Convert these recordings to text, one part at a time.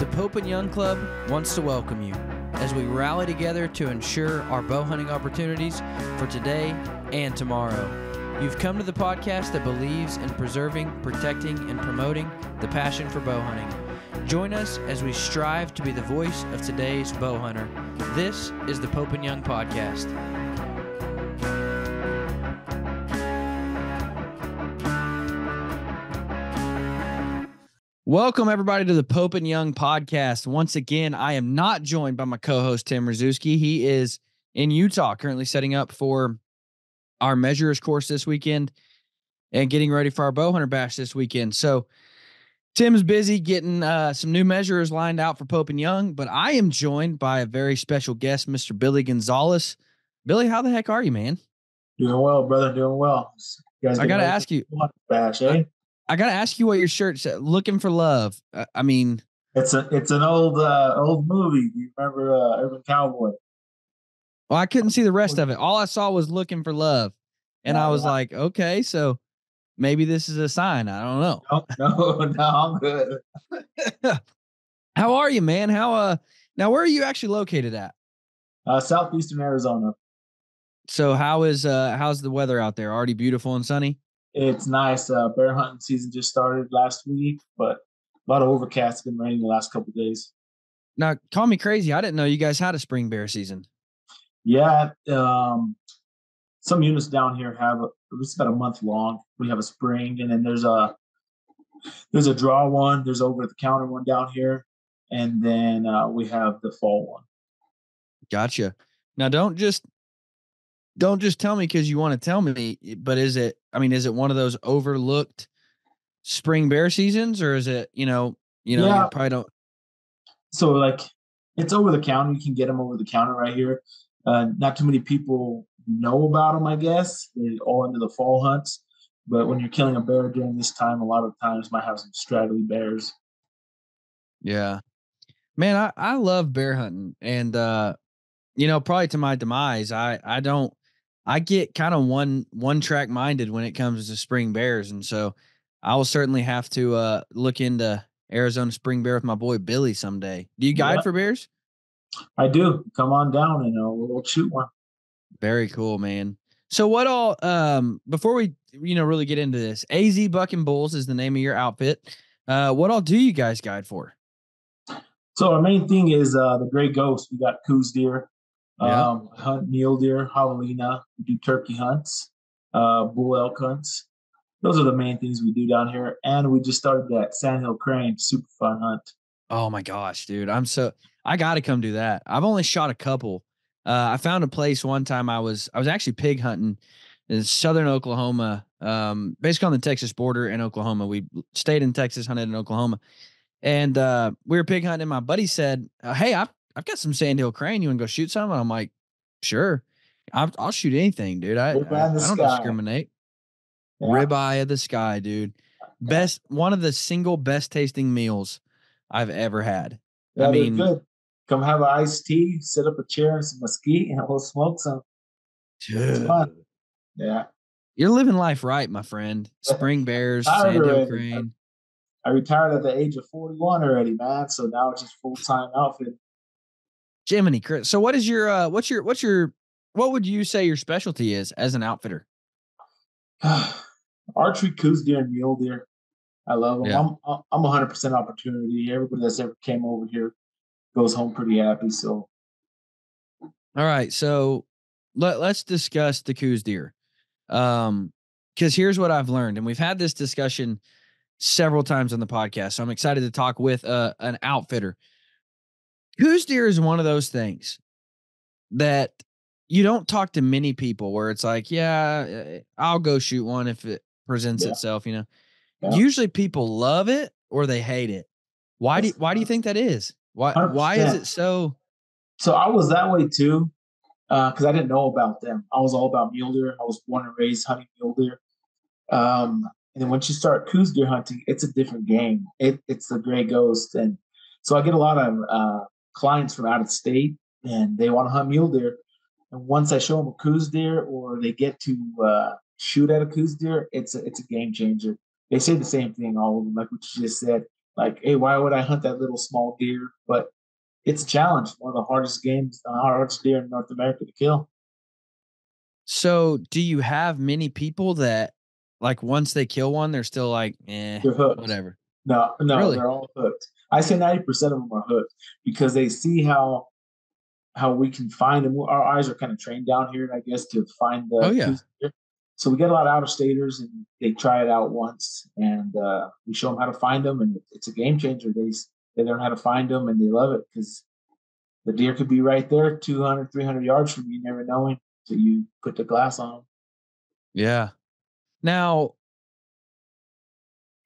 The Pope and Young Club wants to welcome you as we rally together to ensure our bow hunting opportunities for today and tomorrow. You've come to the podcast that believes in preserving, protecting, and promoting the passion for bow hunting. Join us as we strive to be the voice of today's bow hunter. This is the Pope and Young Podcast. Welcome, everybody, to the Pope and Young Podcast. Once again, I am not joined by my co-host, Tim Rzuski. He is in Utah, currently setting up for our measurers course this weekend and getting ready for our bow hunter bash this weekend. So Tim's busy getting some new measurers lined out for Pope and Young, but I am joined by a very special guest, Mr. Billy Gonzales. Billy, how the heck are you, man? Doing well, brother. Doing well. You guys I got to ask you. Bash, eh? I got to ask you what your shirt said. Looking for love. I mean, it's an old movie. Do you remember Urban Cowboy? Well, I couldn't see the rest of it. All I saw was looking for love. And I was like, okay, so maybe this is a sign. I don't know. No, I'm good. How are you, man? Now where are you actually located at? Southeastern Arizona. So how's the weather out there? Already beautiful and sunny? It's nice. Bear hunting season just started last week, but a lot of overcast. It's been raining the last couple of days. Now, call me crazy. I didn't know you guys had a spring bear season. Yeah. Some units down here have it's about a month long. We have a spring, and then there's a draw one. There's over the counter one down here, and then we have the fall one. Gotcha. Now, don't just tell me because you want to tell me, but is it one of those overlooked spring bear seasons, or is it, you probably don't. So like it's over the counter. You can get them over the counter right here. Not too many people know about them, I guess. They're all into the fall hunts, but when you're killing a bear during this time, a lot of times might have some straggly bears. Yeah, man, I love bear hunting, and probably to my demise, I get kind of one track minded when it comes to spring bears. And so I will certainly have to look into Arizona spring bear with my boy Billy someday. Do you guide for bears? I do. Come on down and we'll shoot one. Very cool, man. So what all, before we, really get into this, AZ Buck Bulls is the name of your outfit. What all do you guys guide for? So our main thing is the gray ghost. We got Coues deer. Yeah. Hunt mule deer, javelina. We do turkey hunts, bull elk hunts. Those are the main things we do down here. And we just started that sandhill crane, super fun hunt. Oh my gosh, dude. I got to come do that. I've only shot a couple. I found a place one time I was actually pig hunting in southern Oklahoma, basically on the Texas border in Oklahoma. We stayed in Texas, hunted in Oklahoma. And we were pig hunting. And my buddy said, hey, I've got some sandhill crane. You want to go shoot some? And I'm like, sure. I'll shoot anything, dude. I don't discriminate. Yeah. Ribeye of the sky, dude. One of the single best tasting meals I've ever had. Yeah, they're good. Come have an iced tea, sit up a chair and some mesquite, and we'll smoke some. It's fun. Yeah. You're living life right, my friend. Spring bears, sandhill crane. I retired at the age of 41 already, man. So now it's just full-time outfit. Jiminy Chris. So what is your what would you say your specialty is as an outfitter? Archery, Coues deer, and mule deer. I love them. Yeah. I'm 100% opportunity. Everybody that's ever came over here goes home pretty happy. So, all right. So let's discuss the Coues deer. Because here's what I've learned, and we've had this discussion several times on the podcast. So I'm excited to talk with an outfitter. Coues deer is one of those things that you don't talk to many people where it's like, yeah, I'll go shoot one if it presents itself, Yeah. Usually people love it or they hate it. Why do you think that is? Why is it so? So I was that way too, because I didn't know about them. I was all about mule deer. I was born and raised hunting mule deer. And then once you start Coues deer hunting, it's a different game. It's the gray ghost. And so I get a lot of clients from out of state, and they want to hunt mule deer. And once I show them a Coues deer, or they get to shoot at a Coues deer, it's a game changer. They say the same thing, all of them, like what you just said. Like, hey, why would I hunt that little small deer? But it's a challenge. One of the hardest games, the hardest deer in North America to kill. So, do you have many people that, like, once they kill one, they're still like, "Eh, They're hooked. whatever." No, no, Really? they're all hooked. I say 90% of them are hooked because they see how we can find them. Our eyes are kind of trained down here, I guess, to find Oh, the yeah. Coues deer. So we get a lot of out of staters, and they try it out once, and we show them how to find them, and it's a game changer. They learn how to find them, and they love it because the deer could be right there, 200, 300 yards from you, never knowing until you put the glass on them. Yeah. Now,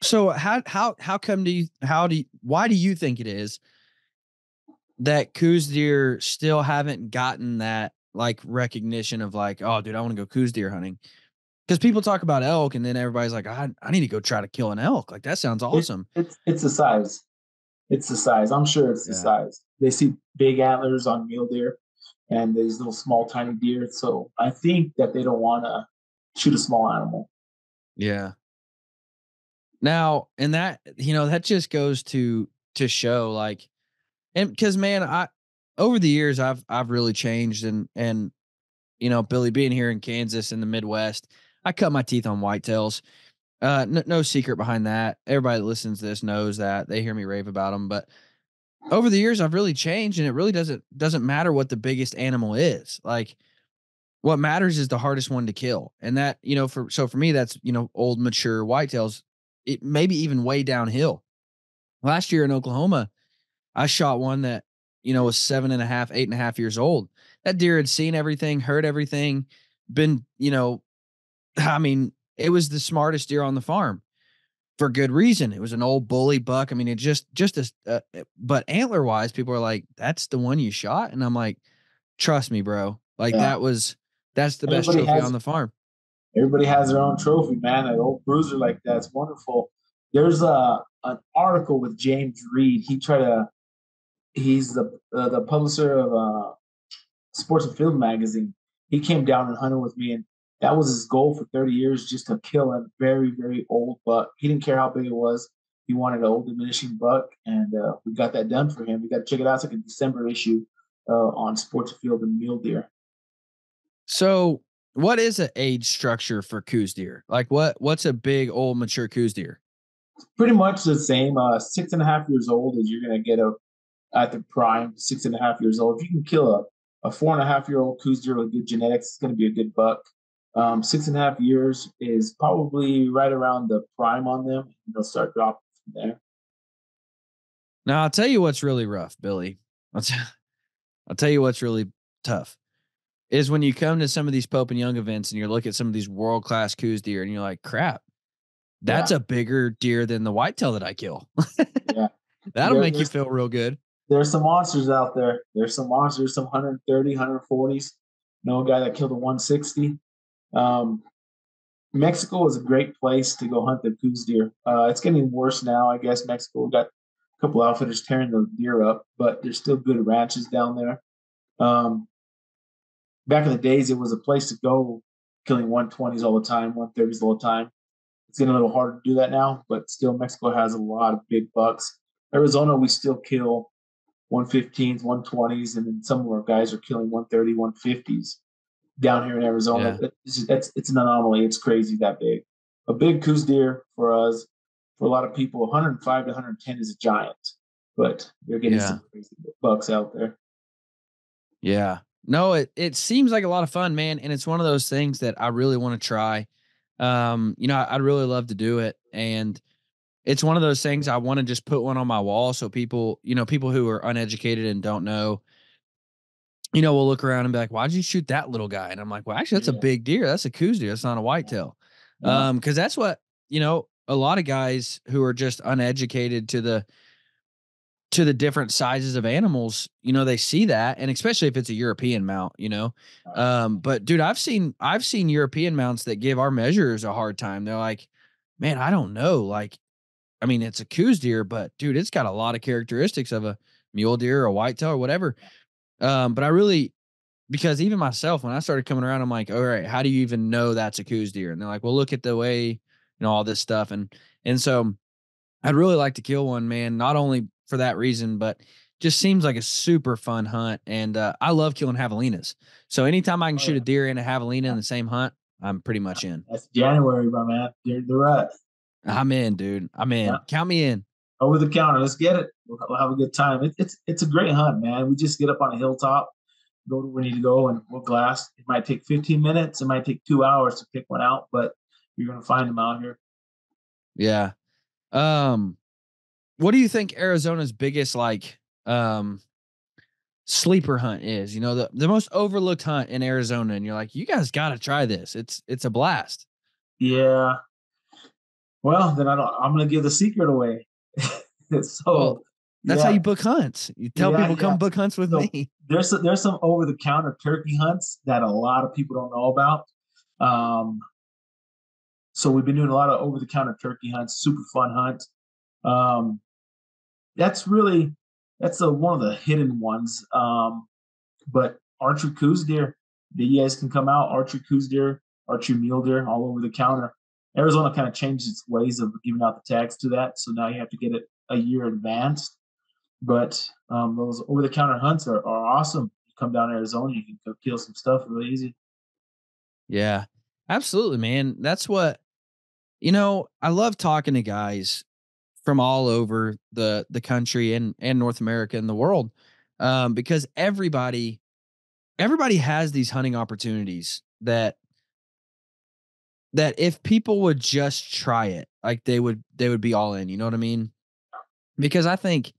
so how come do you how do you why do you think it is that Coues deer still haven't gotten that, like, recognition of, like, "Oh, dude, I wanna go Coues deer hunting"? Because people talk about elk, and then everybody's like, I need to go try to kill an elk. Like, that sounds awesome." It's the size. It's the size. I'm sure it's the Yeah. size. They see big antlers on mule deer and these little small tiny deer. So I think that they don't want to shoot a small animal. Yeah. Now, and that, that just goes to show, like, and because, man, I over the years I've really changed, and Billy, being here in Kansas in the Midwest, I cut my teeth on whitetails. No secret behind that. Everybody that listens to this knows that. They hear me rave about them. But over the years, I've really changed, and it really doesn't matter what the biggest animal is. Like, what matters is the hardest one to kill, and that, for me, that's, old mature whitetails. It maybe even way downhill. Last year in Oklahoma, I shot one that, was 7.5, 8.5 years old. That deer had seen everything, heard everything, been, I mean, it was the smartest deer on the farm for good reason. It was an old bully buck. I mean, it just as, but antler wise, people are like, "That's the one you shot," and I'm like, "Trust me, bro. Like, Yeah. that's the best Everybody trophy has on the farm." everybody has their own trophy, man. An old bruiser like that's wonderful. There's a an article with James Reed. He's the publisher of Sports and Field magazine. He came down and hunted with me, and that was his goal for 30 years, just to kill a very, very old buck. He didn't care how big it was. He wanted an old diminishing buck, and we got that done for him. We got to check it out. It's like a December issue on Sports and Field and mule deer. So, what is an age structure for Coues deer? Like, what's a big old mature Coues deer? Pretty much the same. 6.5 years old is you're going to get a at the prime, 6.5 years old. If you can kill a 4.5-year-old Coues deer with good genetics, it's going to be a good buck. 6.5 years is probably right around the prime on them. And they'll start dropping from there. Now, I'll tell you what's really rough, Billy. I'll, t- I'll tell you what's really tough is when you come to some of these Pope and Young events and you look at some of these world class Coues deer and you're like, crap, that's Yeah, a bigger deer than the whitetail that I kill. yeah. That'll There, make you there's feel real good. there's some monsters out there. There's some monsters, some 130, 140s. Know a guy that killed a 160. Um, Mexico is a great place to go hunt the Coues deer. It's getting worse now, I guess. Mexico got a couple outfitters tearing the deer up, but there's still good ranches down there. Um, Back in the days, it was a place to go, killing 120s all the time, 130s all the time. It's getting a little harder to do that now, but still, Mexico has a lot of big bucks. Arizona, we still kill 115s, 120s, and then some of our guys are killing 130, 150s down here in Arizona. Yeah. It's an anomaly. It's crazy that big. A big Coues deer for us, for a lot of people, 105 to 110 is a giant, but you're getting Yeah. some crazy bucks out there. Yeah. No, it seems like a lot of fun, man. And it's one of those things that I really want to try. I'd really love to do it. And it's one of those things I want to just put one on my wall so people who are uneducated and don't know, will look around and be like, "Why'd you shoot that little guy?" And I'm like, "Well, actually, that's a Yeah, big deer. That's a Coues deer. That's not a whitetail." yeah, Because that's what, a lot of guys who are just uneducated to the different sizes of animals, they see that, and especially if it's a European mount. But dude, I've seen European mounts that give our measurers a hard time. They're like, "Man, I don't know. Like, I mean, it's a Coues deer, but dude, it's got a lot of characteristics of a mule deer or a whitetail or whatever." But I really, because even myself, when I started coming around, I'm like, "All right, how do you even know that's a Coues deer?" And they're like, "Well, look at the way, all this stuff." And so I'd really like to kill one, man, not only for that reason, but just seems like a super fun hunt, and, I love killing javelinas. So anytime I can Oh shoot a yeah, deer and a javelina in the same hunt, I'm pretty much in. that's January, my man. They're right. I'm in, dude. I'm Yeah, in. Count me in. over the counter. Let's get it. We'll have a good time. It's a great hunt, man. We just get up on a hilltop, go to where we need to go, and we'll glass. It might take 15 minutes. It might take 2 hours to pick one out, but you're gonna find them out here. Yeah. Um, what do you think Arizona's biggest, like, um, sleeper hunt is? You know, the most overlooked hunt in Arizona, and you're like, "You guys gotta try this. It's a blast." Yeah. Well, then I don't. I'm gonna give the secret away. Well, So, that's how yeah, you book hunts. You tell yeah, people, yeah. "Come book hunts with So me." there's some over the counter turkey hunts that a lot of people don't know about. Um, so we've been doing a lot of over the counter turkey hunts, super fun hunt. Um, that's really that's one of the hidden ones. But archery Coues deer, you guys can come out archery Coues deer, archery mule deer, all over the counter. Arizona kind of changed its ways of giving out the tags to that, so now you have to get it a year advanced. But those over the counter hunts are awesome. You come down to Arizona, you can go kill some stuff really easy. Yeah. Absolutely, man. That's what I love talking to guys from all over the country and North America and the world, because everybody has these hunting opportunities that if people would just try it, like they would be all in. You know what I mean? Because I think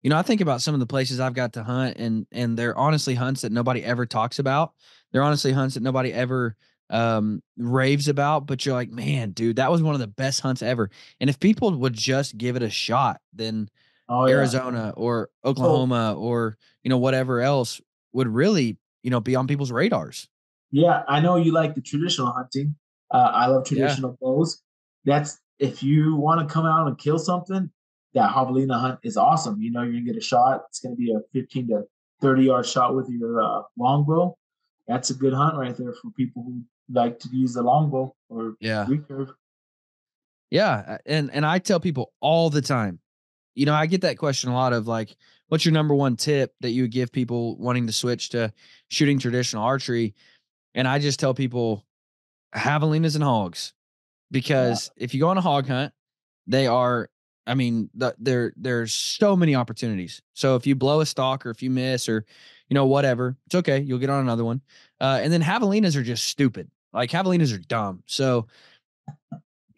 about some of the places I've got to hunt, and they're honestly hunts that nobody ever talks about. They're honestly hunts that nobody ever raves about, but you're like, man, dude, that was one of the best hunts ever. And if people would just give it a shot, then Oh yeah. Arizona or So Oklahoma or whatever else would really be on people's radars. yeah, I know you like the traditional hunting. I love Yeah. traditional bows. That's if you want to come out and kill something, that javelina hunt is awesome. You know, you're gonna get a shot. It's gonna be a 15 to 30-yard shot with your longbow. That's a good hunt right there for people who like to use the longbow or Yeah. recurve. Yeah, and I tell people all the time. I get that question a lot of like, what's your number one tip that you would give people wanting to switch to shooting traditional archery? And I just tell people javelinas and hogs, Yeah, because if you go on a hog hunt, they are, I mean, there's so many opportunities. So if you blow a stalk or if you miss or, whatever, it's okay. You'll get on another one. And then javelinas are just stupid. Like javelinas are dumb. So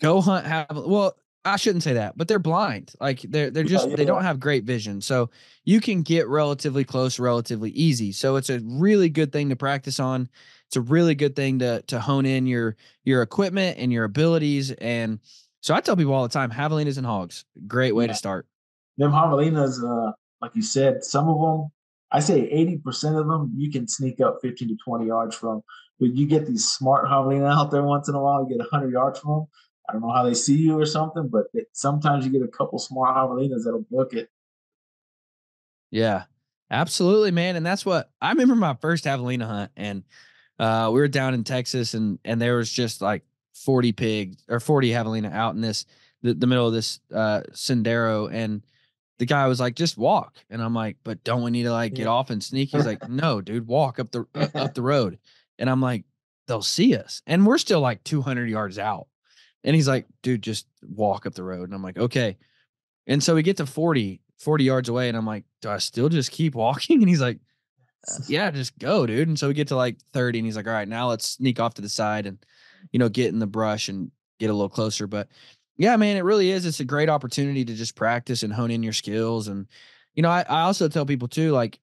go hunt well, I shouldn't say that, but they're blind. Like they're yeah, just yeah, they yeah. don't have great vision. So you can get relatively close relatively easy. So it's a really good thing to practice on. It's a really good thing to hone in your equipment and your abilities. And so I tell people all the time, javelinas and hogs, great way to Yeah. start. Them javelinas, like you said, some of them, I say 80% of them, you can sneak up 15 to 20 yards from. But you get these smart javelina out there once in a while, you get 100 yards from them. I don't know how they see you or something, but sometimes you get a couple smart javelinas that'll book it. Yeah. Absolutely, man. And that's what I remember my first javelina hunt. And we were down in Texas, and there was just like 40 pigs or 40 javelina out in the middle of this sendero, and the guy was like, just walk. And I'm like, but don't we need to like get Yeah. off and sneak? He's like, no, dude, walk up the road. And I'm like, they'll see us. And we're still like 200 yards out. And he's like, dude, just walk up the road. And I'm like, okay. And so we get to 40 yards away, and I'm like, do I still just keep walking? And he's like, yeah, just go, dude. And so we get to like 30, and he's like, all right, now let's sneak off to the side and, get in the brush and get a little closer. But yeah, man, it really is. It's a great opportunity to just practice and hone in your skills. And, I also tell people too, like,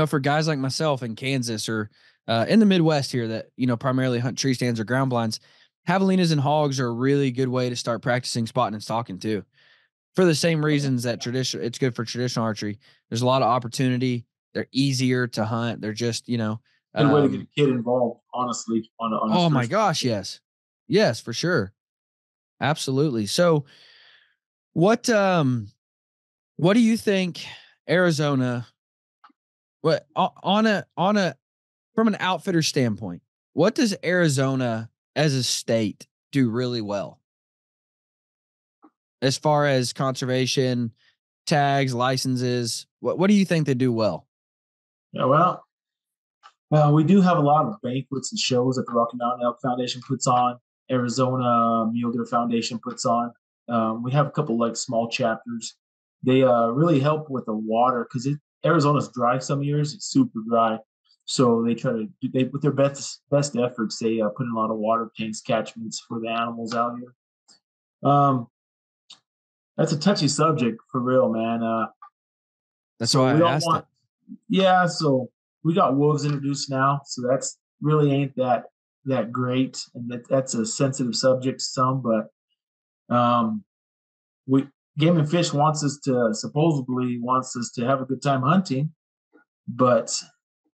for guys like myself in Kansas or in the Midwest here that, primarily hunt tree stands or ground blinds, javelinas and hogs are a really good way to start practicing spotting and stalking too. For the same reasons that it's good for traditional archery. There's a lot of opportunity. They're easier to hunt. They're just, Good way to get a um, kid involved, honestly, on his oh my first gosh, project. yes. Yes, for sure. Absolutely. So what what do you think Arizona on a from an outfitter standpoint, what does Arizona as a state do really well? as far as conservation, tags, licenses? What do you think they do well? Yeah, well, we do have a lot of banquets and shows that the Rocky Mountain Elk Foundation puts on. Arizona Mule Deer Foundation puts on. We have a couple like small chapters. They really help with the water because Arizona's dry some years. It's super dry, so they try to they with their best efforts. They put in a lot of water tanks, catchments for the animals out here. Um, that's a touchy subject for real, man. That's So why we I don't asked want, it. yeah. So we got wolves introduced now, so that's really ain't that great, and that's a sensitive subject to some. But um, we Game and Fish wants us to supposedly wants us to have a good time hunting, but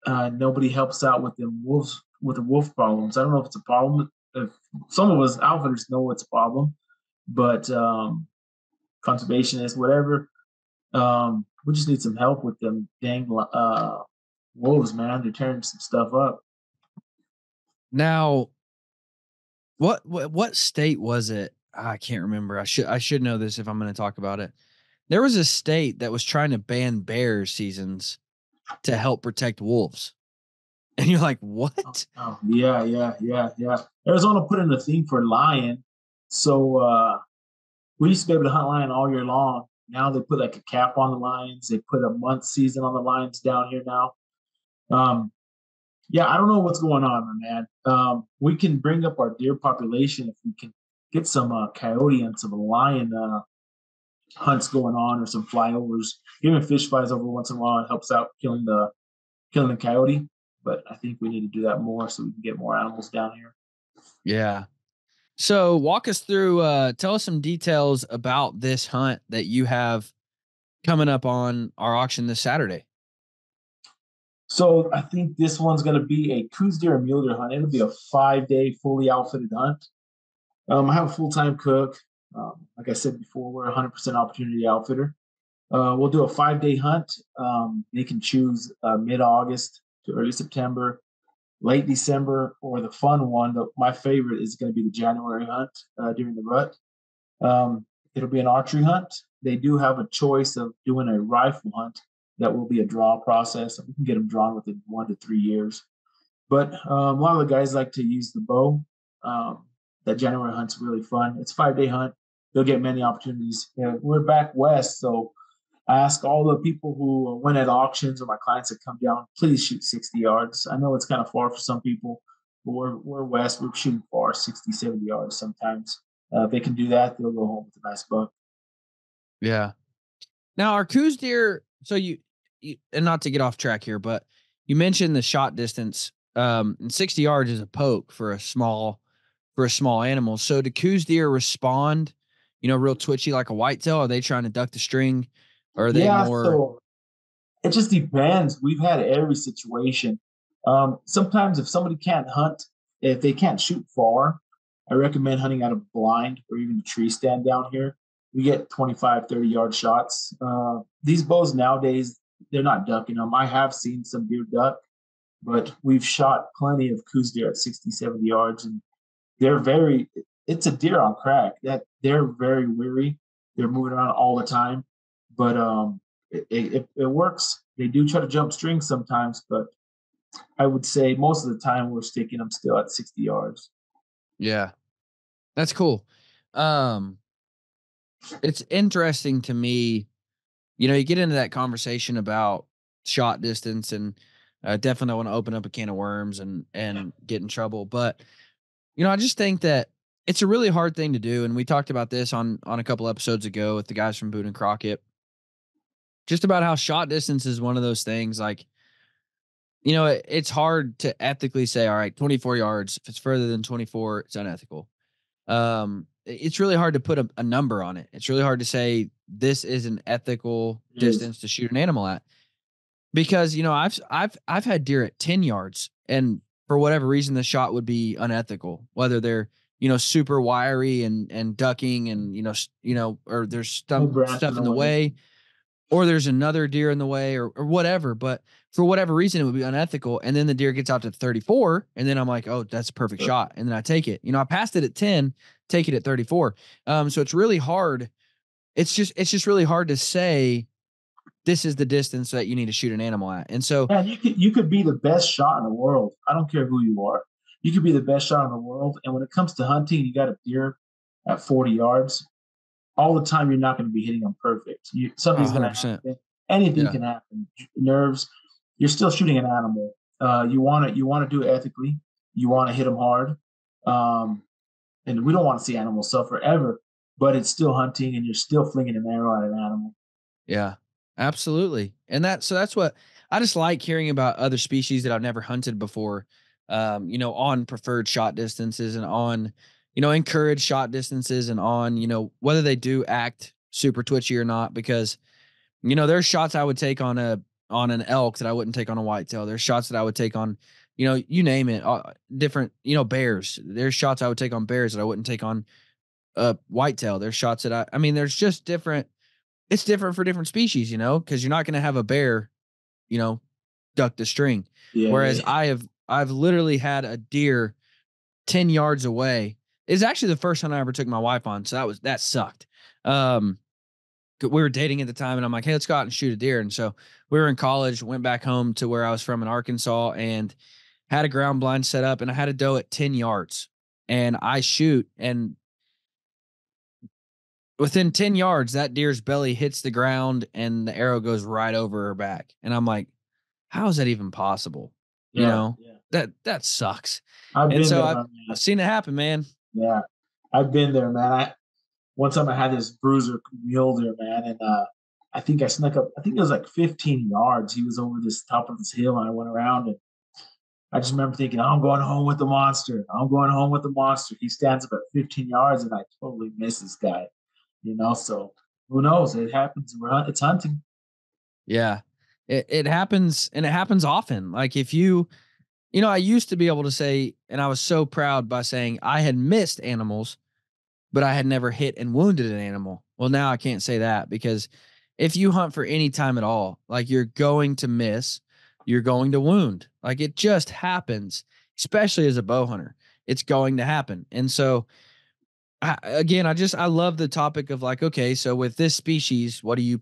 nobody helps out with the wolves with the wolf problems. I don't know if it's a problem. If some of us outfitters know it's a problem, but conservationists, whatever, we just need some help with them dang wolves, man. They're tearing some stuff up. Now, what state was it? I can't remember. I should know this if I'm going to talk about it. There was a state that was trying to ban bear seasons to help protect wolves. And you're like, Oh, "What?" oh, yeah, yeah, yeah, yeah. Arizona put in a thing for lion, so we used to be able to hunt lion all year long. Now they put like a cap on the lions. They put a month season on the lions down here now. Um, yeah, I don't know what's going on, man. We can bring up our deer population if we can get some coyote and some lion hunts going on, or some flyovers. Even fish flies over once in a while. It helps out killing the coyote. But I think we need to do that more so we can get more animals down here. Yeah. So walk us through, tell us some details about this hunt that you have coming up on our auction this Saturday. So I think this one's going to be a Coues deer and mule deer hunt. It'll be a 5-day fully outfitted hunt. I have a full time cook. Like I said before, we're a 100% opportunity outfitter. We'll do a 5-day hunt. They can choose mid August to early September, late December, or the fun one. My favorite is going to be the January hunt during the rut. It'll be an archery hunt. They do have a choice of doing a rifle hunt that will be a draw process. We can get them drawn within 1 to 3 years. But a lot of the guys like to use the bow. Um, that January hunt's really fun. It's a 5-day hunt. They'll get many opportunities. We're back west, so I ask all the people who win at auctions or my clients that come down, please shoot 60 yards. I know it's kind of far for some people, but we're west. We're shooting far, 60, 70 yards sometimes. If they can do that, they'll go home with a nice buck. Yeah. Now, our Coues deer, so you and not to get off track here, but you mentioned the shot distance. And 60 yards is a poke for a small animal. So do Coues deer respond, real twitchy like a whitetail? Are they trying to duck the string? Or are they Yeah, more? so it just depends. We've had every situation. Sometimes if somebody can't hunt, if they can't shoot far, I recommend hunting out of blind or even a tree stand down here. We get 25, 30-yard shots. These bows nowadays, they're not ducking them. I have seen some deer duck, but we've shot plenty of Coues deer at 60, 70 yards, and they're very, it's a deer on crack. That they're very weary. They're moving around all the time, but it works. They do try to jump strings sometimes, but I would say most of the time we're sticking them still at 60 yards. Yeah, that's cool. Um, it's interesting to me. You get into that conversation about shot distance, and definitely don't want to open up a can of worms and get in trouble. But I just think that it's a really hard thing to do, and we talked about this on a couple episodes ago with the guys from Boone and Crockett, just about how shot distance is one of those things. Like, it's hard to ethically say, all right, 24 yards. If it's further than 24, it's unethical. It's really hard to put a number on it. It's really hard to say this is an ethical It is. distance to shoot an animal at. Because, I've had deer at 10 yards, and for whatever reason the shot would be unethical, whether they're, super wiry and ducking and, or there's No branch in stuff the in the way. way, or there's another deer in the way, or whatever. But for whatever reason it would be unethical, and then the deer gets out to 34, and then I'm like, "Oh, that's a perfect shot." And then I take it. I passed it at 10, take it at 34. So it's really hard it's just really hard to say this is the distance that you need to shoot an animal at. And so, Man, you could be the best shot in the world. I don't care who you are. You could be the best shot in the world. And when it comes to hunting, you got a deer at 40 yards. All the time, you're not going to be hitting them perfect. oh, Something's going to 100%. happen. Anything Yeah. can happen. Nerves. You're still shooting an animal. You want to do it ethically. You want to hit them hard. And we don't want to see animals suffer ever. But it's still hunting, and you're still flinging an arrow at an animal. Yeah, absolutely. And that's what I just like hearing about other species that I've never hunted before, on preferred shot distances and on, encouraged shot distances and on, whether they do act super twitchy or not, because, there's shots I would take on an elk that I wouldn't take on a whitetail. There's shots that I would take on, you name it, different, bears. There's shots I would take on bears that I wouldn't take on a whitetail. There's shots that I mean, there's just different it's different for different species, because you're not going to have a bear, you know, duck the string. Yeah, Whereas yeah, I've literally had a deer 10 yards away. It's actually the first hunt I ever took my wife on. So that sucked. We were dating at the time and I'm like, hey, let's go out and shoot a deer. And so we were in college, went back home to where I was from in Arkansas and had a ground blind set up and I had a doe at 10 yards and I shoot and within 10 yards, that deer's belly hits the ground and the arrow goes right over her back. And I'm like, how is that even possible? You yeah, know, yeah. that sucks. I've And been so there, I've, man. I've seen it happen, man. Yeah, I've been there, man. One time I had this bruiser mule deer, man, and I think I snuck up. I think it was like 15 yards. He was over this top of this hill, and I went around, and I just remember thinking, I'm going home with the monster. I'm going home with the monster. He stands up at 15 yards, and I totally miss this guy. So who knows? It happens. It's hunting. Yeah. It happens and it happens often. Like if I used to be able to say, and I was so proud by saying I had missed animals, but I had never hit and wounded an animal. Well, now I can't say that because if you hunt for any time at all, like you're going to miss, you're going to wound. Like it just happens, especially as a bow hunter. It's going to happen. And so I love the topic of like, okay, so with this species, what do you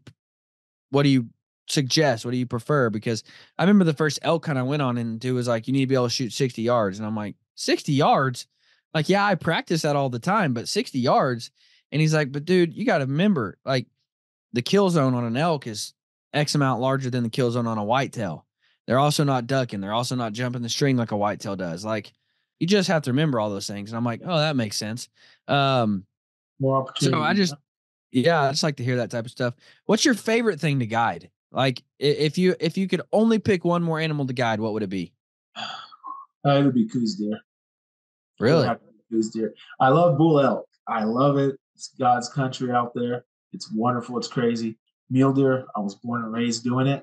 suggest? What do you prefer? Because I remember the first elk hunt I went on and dude was like, you need to be able to shoot 60 yards. And I'm like, 60 yards? Like, yeah, I practice that all the time, but 60 yards. And he's like, but dude, you got to remember, like, the kill zone on an elk is X amount larger than the kill zone on a whitetail. They're also not ducking. They're also not jumping the string like a whitetail does. Like, you just have to remember all those things. And I'm like, oh, that makes sense. Um, More so opportunity. yeah, I just like to hear that type of stuff. What's your favorite thing to guide? Like if you could only pick one more animal to guide, what would it be? It would be Coues deer. It would Really? have to be Coues deer. I love bull elk. I love it. It's God's country out there. It's wonderful. It's crazy. Mule deer. I was born and raised doing it.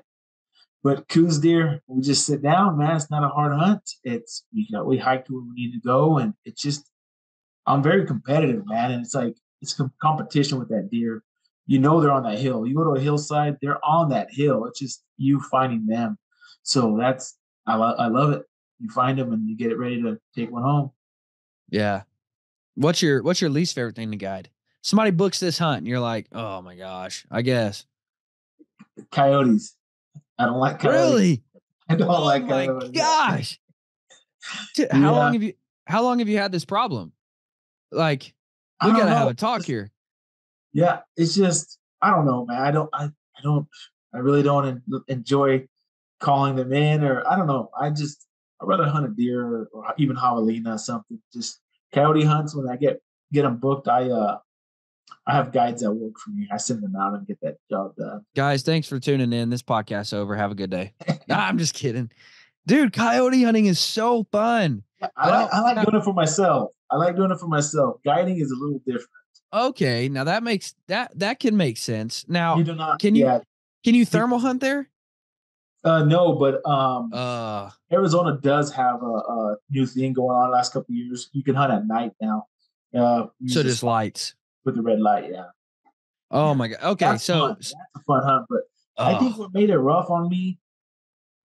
But Coues deer, we just sit down, man. It's not a hard hunt. We hike to where we need to go, and it's just I'm very competitive, man. And it's like it's competition with that deer. They're on that hill. You go to a hillside, they're on that hill. It's just you finding them. So I love it. You find them and you get it ready to take one home. Yeah. What's your least favorite thing to guide? Somebody books this hunt and you're like, oh my gosh, I guess. Coyotes. I don't like coyotes. Really? I don't Oh like my coyotes. gosh. Dude, Yeah. how long have you had this problem? Like, I we don't gotta have know. a talk here. Yeah. It's just I don't know, man. I don't I really don't enjoy calling them in, or I don't know. I'd rather hunt a deer or even javelina or something. Just coyote hunts when I get them booked. I have guides that work for me. I send them out and get that job done. Guys, thanks for tuning in. This podcast's over. Have a good day. Nah, I'm just kidding. Dude, coyote hunting is so fun. I don't I like now, doing it for myself. I like doing it for myself. Guiding is a little different. okay, now that can make sense. You Now, do not, can you yeah. can you thermal hunt there? No, but Uh Arizona does have a new thing going on the last couple of years. You can hunt at night now. Use so the just spot lights. with the red light. Yeah, Oh yeah. my god. Okay, That's so fun. That's a fun hunt. But I think oh. what made it rough on me,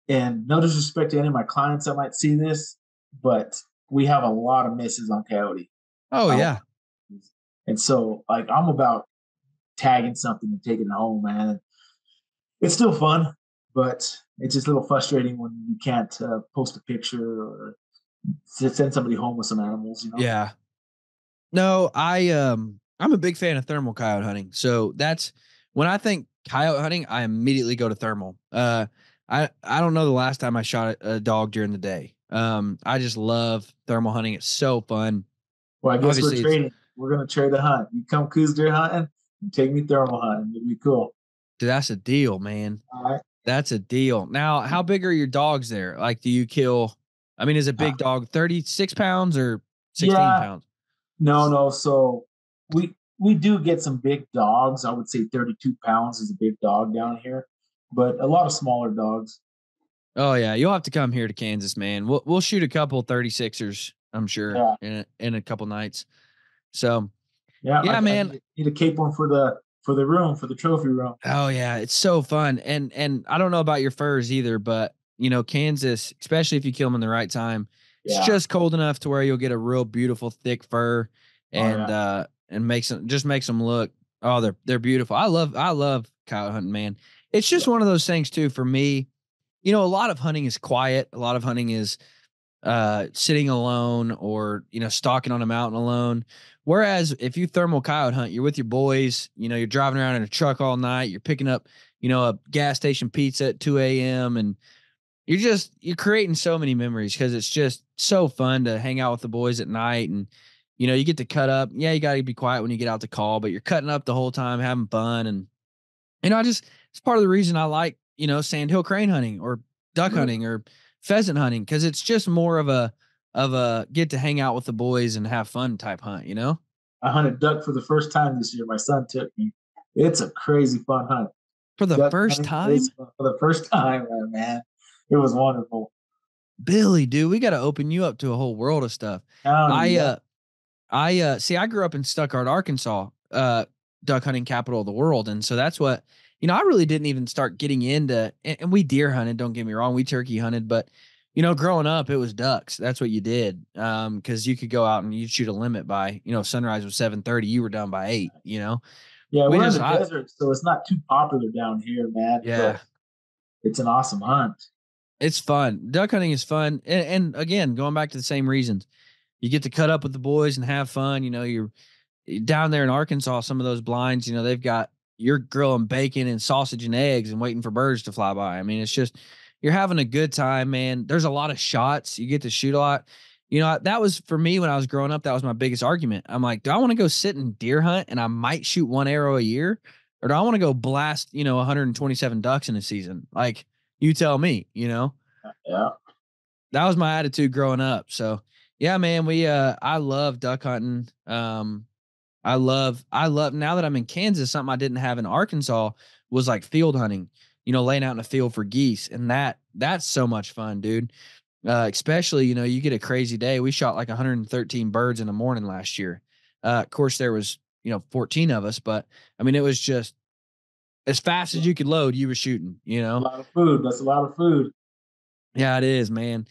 and no disrespect to any of my clients that might see this, but we have a lot of misses on coyote. Oh A lot yeah. of misses. And so, like, I'm about tagging something and taking it home, man. It's still fun, but it's just a little frustrating when you can't post a picture or send somebody home with some animals, you know? Yeah. No, I'm a big fan of thermal coyote hunting. So that's when I think coyote hunting, I immediately go to thermal. I don't know the last time I shot a dog during the day. I just love thermal hunting. It's so fun. Well, I guess we're Obviously, it's trading. We're gonna trade a hunt. You come Coues deer hunting and take me thermal hunting. It'd be cool. dude, that's a deal, man. All right. That's a deal. Now, how big are your dogs there? Like, do you kill? I mean, is a Uh, big dog 36 pounds or 16 yeah. pounds? No. So we do get some big dogs. I would say 32 pounds is a big dog down here, but a lot of smaller dogs. Oh yeah, you'll have to come here to Kansas, man. We'll shoot a couple 36ers, I'm sure, Yeah. in a couple nights. So Yeah. yeah, I man. need a cape one for the room, for the trophy room. Oh yeah, it's so fun. And I don't know about your furs either, but you know, Kansas, especially if you kill them in the right time, it's Yeah. just cold enough to where you'll get a real beautiful thick fur Oh yeah. and makes them look, oh, they're beautiful. I love coyote hunting, man. It's just Yeah. one of those things too for me. You know, a lot of hunting is quiet. A lot of hunting is sitting alone or, you know, stalking on a mountain alone. Whereas if you thermal coyote hunt, you're with your boys, you know, you're driving around in a truck all night, you're picking up, you know, a gas station pizza at 2 a.m. and you're creating so many memories because it's just so fun to hang out with the boys at night. And, you know, you get to cut up. Yeah, you got to be quiet when you get out to call, but you're cutting up the whole time, having fun. And, you know, it's part of the reason I like, you know, sandhill crane hunting or duck hunting or pheasant hunting because it's just more of a get to hang out with the boys and have fun type hunt, you know? I hunted duck for the first time this year. My son took me. It's a crazy fun hunt. For the Duck first hunting is time, fun for the first time, man. It was wonderful. Billy, dude, we got to open you up to a whole world of stuff. County, I yeah. uh I see I grew up in Stuttgart, Arkansas, duck hunting capital of the world. And so that's what, you know, I really didn't even start getting into and we deer hunted, don't get me wrong, we turkey hunted, but you know, growing up it was ducks. That's what you did. Cause you could go out and you'd shoot a limit by, you know, sunrise was 7:30, you were done by 8, you know. Yeah, We we're in just the desert, so it's not too popular down here, man. yeah, But it's an awesome hunt. it's fun. Duck hunting is fun. And again, going back to the same reasons. You get to cut up with the boys and have fun. You know, you're down there in Arkansas, some of those blinds, you know, they've got you're grilling bacon and sausage and eggs and waiting for birds to fly by. I mean, it's just you're having a good time, man. There's a lot of shots. You get to shoot a lot. You know, that was for me when I was growing up, that was my biggest argument. I'm like, do I want to go sit and deer hunt and I might shoot one arrow a year? Or do I want to go blast, you know, 127 ducks in a season? Like, you tell me, you know? Yeah. That was my attitude growing up. So yeah, man, I love duck hunting. I love now that I'm in Kansas, something I didn't have in Arkansas was like field hunting, you know, laying out in a field for geese. And that's so much fun, dude. Especially, you know, you get a crazy day. We shot like 113 birds in the morning last year. Of course there was, you know, 14 of us, but I mean, it was just as fast as you could load, you were shooting, you A know? lot of food. That's a lot of food. Yeah, it is, man.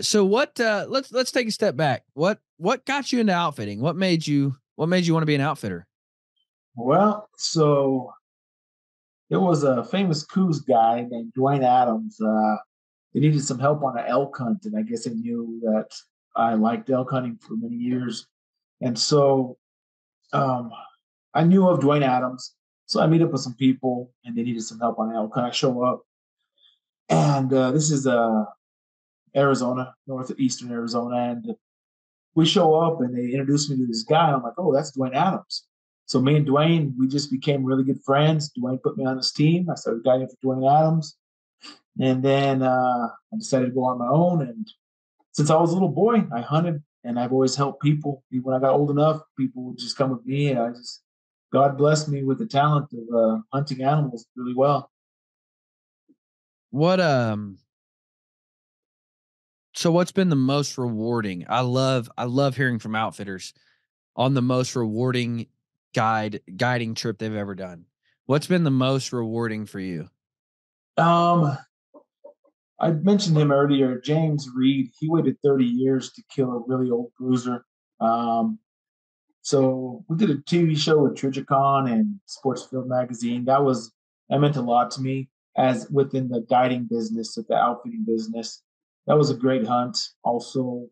So let's take a step back. What got you into outfitting? What made you want to be an outfitter? Well, so there was a famous Coues guy named Dwayne Adams. They needed some help on an elk hunt, and I guess they knew that I liked elk hunting for many years. And so um, I knew of Dwayne Adams. So I meet up with some people, and they needed some help on an elk hunt. I show up, and this is Arizona, northeastern Arizona, and we show up, and they introduce me to this guy. I'm like, oh, that's Dwayne Adams. So me and Dwayne, we just became really good friends. Dwayne put me on his team. I started guiding for Dwayne Adams. And then I decided to go on my own. And since I was a little boy, I hunted and I've always helped people. When I got old enough, people would just come with me. And God blessed me with the talent of hunting animals really well. What so what's been the most rewarding? I love hearing from outfitters on the most rewarding guiding trip they've ever done. What's been the most rewarding for you? Um, I mentioned him earlier, James Reed. He waited 30 years to kill a really old bruiser. Um, So we did a TV show with Trijicon and Sportsfield Magazine. That meant a lot to me as within the guiding business, of the outfitting business. That was a great hunt. Also,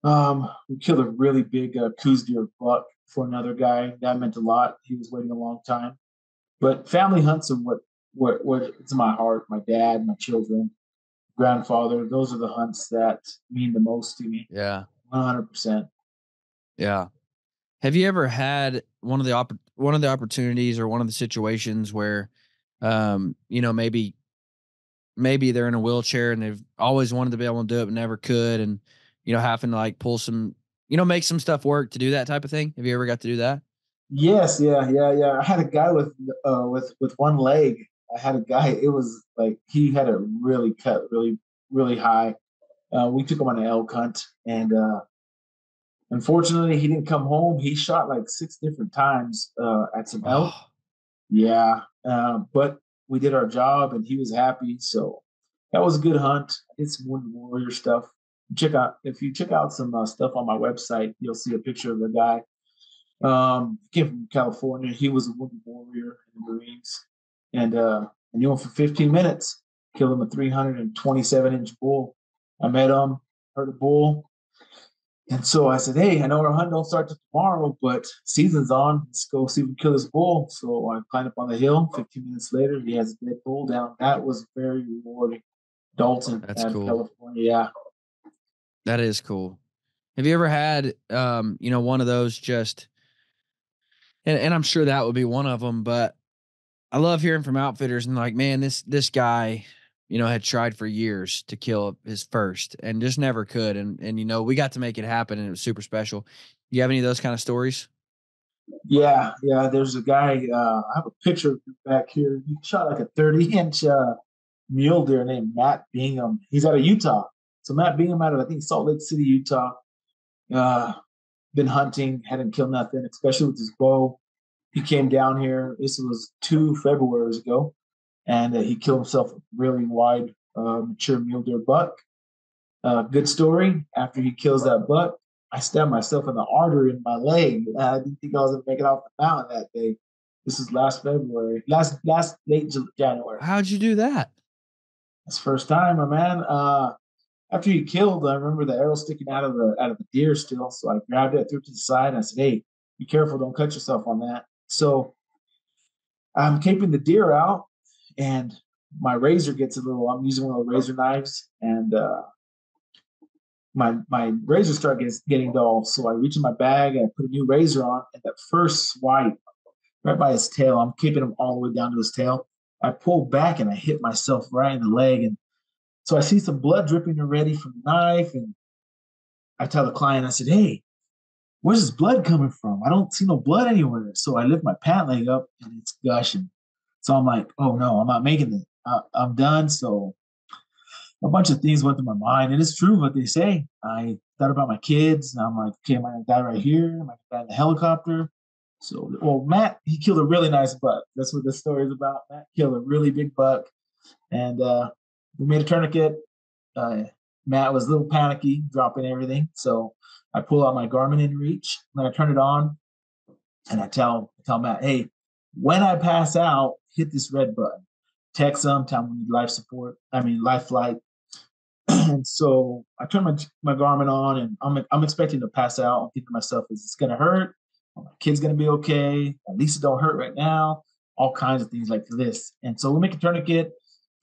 we killed a really big Coues deer buck for another guy. That meant a lot. He was waiting a long time. But family hunts are what it's in my heart. My dad, my children, grandfather. Those are the hunts that mean the most to me. Yeah. 100%. Yeah. Have you ever had one of the opportunities or one of the situations where, maybe they're in a wheelchair and they've always wanted to be able to do it but never could, and having to like pull some, make some stuff work to do that type of thing? Have you ever got to do that? Yes, yeah. I had a guy with one leg. I had a guy. It was like he had a really cut, really high. We took him on an elk hunt, and unfortunately, he didn't come home. He shot like six different times at some elk. Oh, Yeah, but we did our job, and he was happy. So that was a good hunt. I did some Wounded Warrior stuff. Check out If you check out some stuff on my website, you'll see a picture of the guy. He came from California. He was a Wounded Warrior in the Marines, and I knew him for 15 minutes. Killed him a 327-inch bull. I met him, heard a bull, and so I said, "Hey, I know our hunt don't start till tomorrow, but season's on. Let's go see if we can kill this bull." So I climbed up on the hill. 15 minutes later, he has a dead bull down. That was very rewarding. Dalton that's out of cool. California. Yeah. That is cool. Have you ever had, one of those just, and I'm sure that would be one of them, but I love hearing from outfitters and like, man, this guy, had tried for years to kill his first and just never could. And we got to make it happen and it was super special. You have any of those kind of stories? Yeah. There's a guy. I have a picture back here. He shot like a 30-inch mule deer named Matt Bingham. He's out of Utah. So Matt Bingham out of I think Salt Lake City, Utah. Uh, been hunting, hadn't killed nothing, especially with his bow. He came down here. This was 2 Februarys ago, and he killed himself a really wide, mature mule deer buck. Good story. After he kills that buck, I stabbed myself in the artery in my leg. I didn't think I was gonna make it off the mountain that day. This is last February, last late January. How'd you do that? That's the first time, my man. After he killed, I remember the arrow sticking out of the deer still. So I grabbed it, threw it to the side, and I said, "Hey, be careful, don't cut yourself on that." So I'm caping the deer out, and my razor gets a little. I'm using one of the razor knives, and my razor starts getting dull. So I reach in my bag and I put a new razor on, and that first swipe right by his tail, I'm keeping him all the way down to his tail. I pull back and I hit myself right in the leg, and so I see some blood dripping already from the knife, and I tell the client, I said, "Hey, where's this blood coming from? I don't see no blood anywhere." So I lift my pant leg up and it's gushing. So I'm like, "Oh no, I'm not making it. I'm done." So a bunch of things went through my mind, and it's true what they say. I thought about my kids, and I'm like, "Okay, am I gonna die right here? Am I gonna die in the helicopter?" So, well, Matt, he killed a really nice buck. That's what this story is about. Matt killed a really big buck, and we made a tourniquet. Uh, Matt was a little panicky, dropping everything. So I pull out my Garmin InReach, and I turn it on, and I tell Matt, "Hey, when I pass out, hit this red button. Text him, tell him we need life support. I mean life flight." And so I turn my Garmin on, and I'm expecting to pass out. I'm thinking to myself, "Is this gonna hurt? Are my kid's gonna be okay? At least it don't hurt right now." All kinds of things like this. And so we make a tourniquet,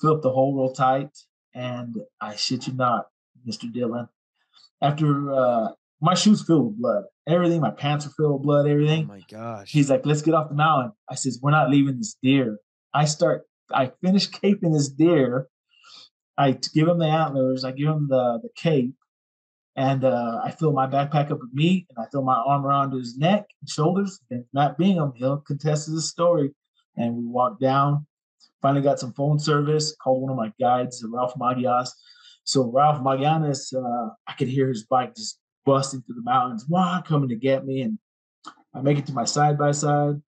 fill up the hole real tight, and I shit you not, Mr. Dillon. After my shoes filled with blood, everything, my pants are filled with blood, Oh everything. my gosh. He's like, "Let's get off the mountain." I says, "We're not leaving this deer." I finish caping this deer. I give him the antlers. I give him the cape, and I fill my backpack up with meat, and I throw my arm around his neck and shoulders. And Matt Bingham, he'll contest his story. And we walked down. Finally got some phone service. Called one of my guides, Ralph Magias. So Ralph Magianes, I could hear his bike just busting through the mountains, wow, coming to get me. And I make it to my side by side.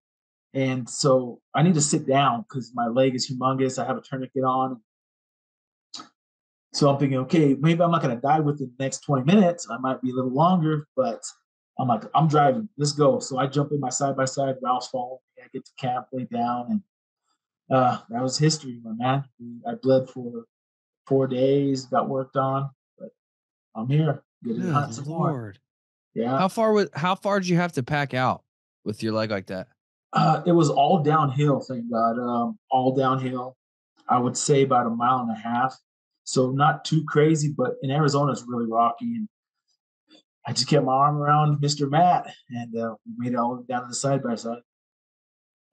And so I need to sit down because my leg is humongous. I have a tourniquet on. So I'm thinking, okay, maybe I'm not going to die within the next 20 minutes. I might be a little longer, but I'm like, I'm driving. Let's go. So I jump in my side by side. Ralph's following me. I get to camp, lay down, and that was history, my man. I bled for 4 days, got worked on, but I'm here. Get to Good hunt some more. Lord. Yeah. How far did you have to pack out with your leg like that? It was all downhill, thank God. All downhill. I would say about a mile and a half. So not too crazy, but in Arizona it's really rocky. And I just kept my arm around Mr. Matt, and we made it all the way down to the side by side.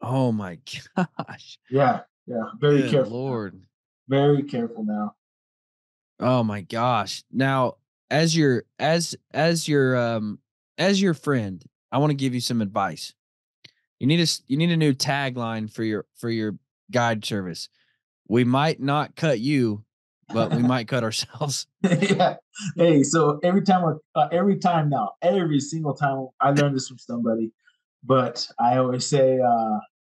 Oh my gosh. Yeah, yeah. Very Good careful now. Lord. Very careful now. Oh my gosh. Now, as your friend, I want to give you some advice. You need a new tagline for your guide service. We might not cut you, but we might cut ourselves. Yeah. Hey, so every time now, every single time I learned this from somebody, but I always say,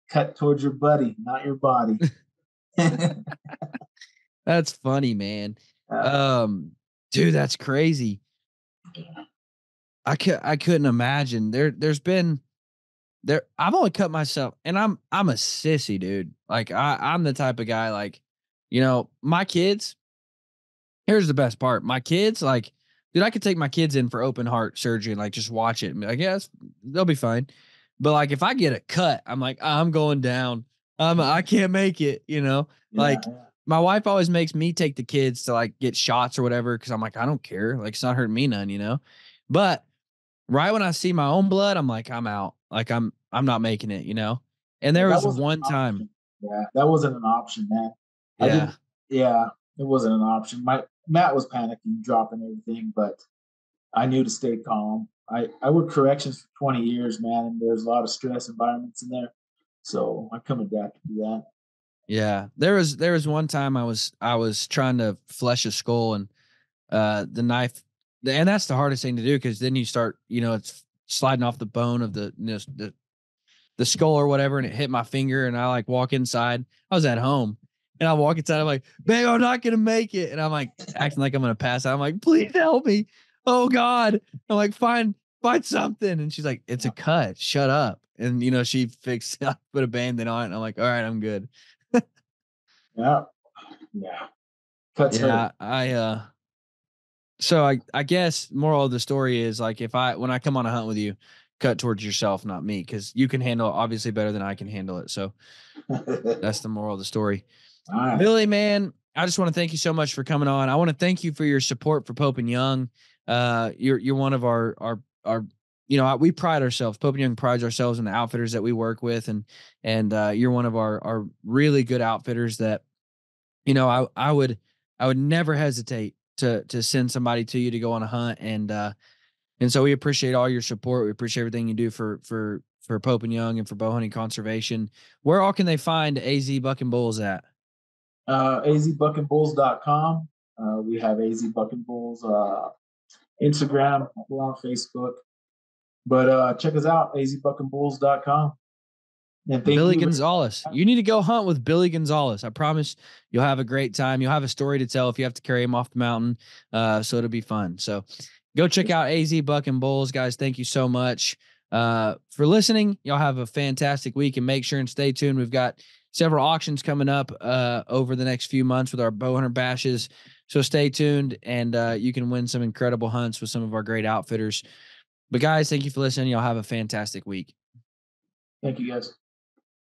cut towards your buddy, not your body. That's funny, man. uh, Um, dude, that's crazy. I couldn't imagine. There's been there I've only cut myself and I'm a sissy, dude. Like I'm the type of guy like, my kids, here's the best part. My kids, like, dude, I could take my kids in for open heart surgery and like just watch it and be like, yes, they'll be fine. But like if I get a cut, I'm like, I'm going down. I can't make it, yeah, Like yeah, my wife always makes me take the kids to like get shots or whatever because I'm like, I don't care. Like it's not hurting me none. But right when I see my own blood, I'm like, I'm out. Like I'm not making it. And yeah. there That was wasn't one an time. option. Yeah, that wasn't an option, man. I Yeah. didn't. Yeah, it wasn't an option. My Matt was panicking, dropping everything, but I knew to stay calm. I worked corrections for 20 years, man, and there's a lot of stress environments in there. So I come adapted to that. Yeah. There was one time I was trying to flesh a skull and the knife and that's the hardest thing to do because then you start, it's sliding off the bone of the skull or whatever, and it hit my finger, and I like walk inside. I was at home, and I walk inside. I'm like, "Babe, I'm not gonna make it," and I'm like acting like I'm gonna pass out. I'm like, "Please help me! Oh God!" I'm like, find something," and she's like, "It's a cut. Shut up." And she fixed, put a band-aid on it, and I'm like, "All right, I'm good." Yeah, yeah. Cuts hurt. Yeah, So I guess moral of the story is like if when I come on a hunt with you, cut towards yourself, not me, because you can handle it obviously better than I can handle it. So that's the moral of the story. All right. Billy, man, I just want to thank you so much for coming on. I want to thank you for your support for Pope and Young. You're one of our we pride ourselves. Pope and Young prides ourselves in the outfitters that we work with, and you're one of our really good outfitters that I would never hesitate to send somebody to you to go on a hunt, and so we appreciate all your support. We appreciate everything you do for Pope and Young and for bow hunting conservation. Where all can they find AZ Buck and Bulls at? AZBuckandBulls.com. We have AZ Buck and Bulls Instagram, we're on Facebook. But check us out, azbuckandbulls.com. And thank Billy you. Gonzales. You need to go hunt with Billy Gonzales. I promise you'll have a great time. You'll have a story to tell if you have to carry him off the mountain. So it'll be fun. So go check out AZ Buck and Bulls, guys. Thank you so much for listening. Y'all have a fantastic week and make sure and stay tuned. We've got several auctions coming up over the next few months with our bow hunter bashes. So stay tuned and you can win some incredible hunts with some of our great outfitters. But guys, thank you for listening. Y'all have a fantastic week. Thank you, guys.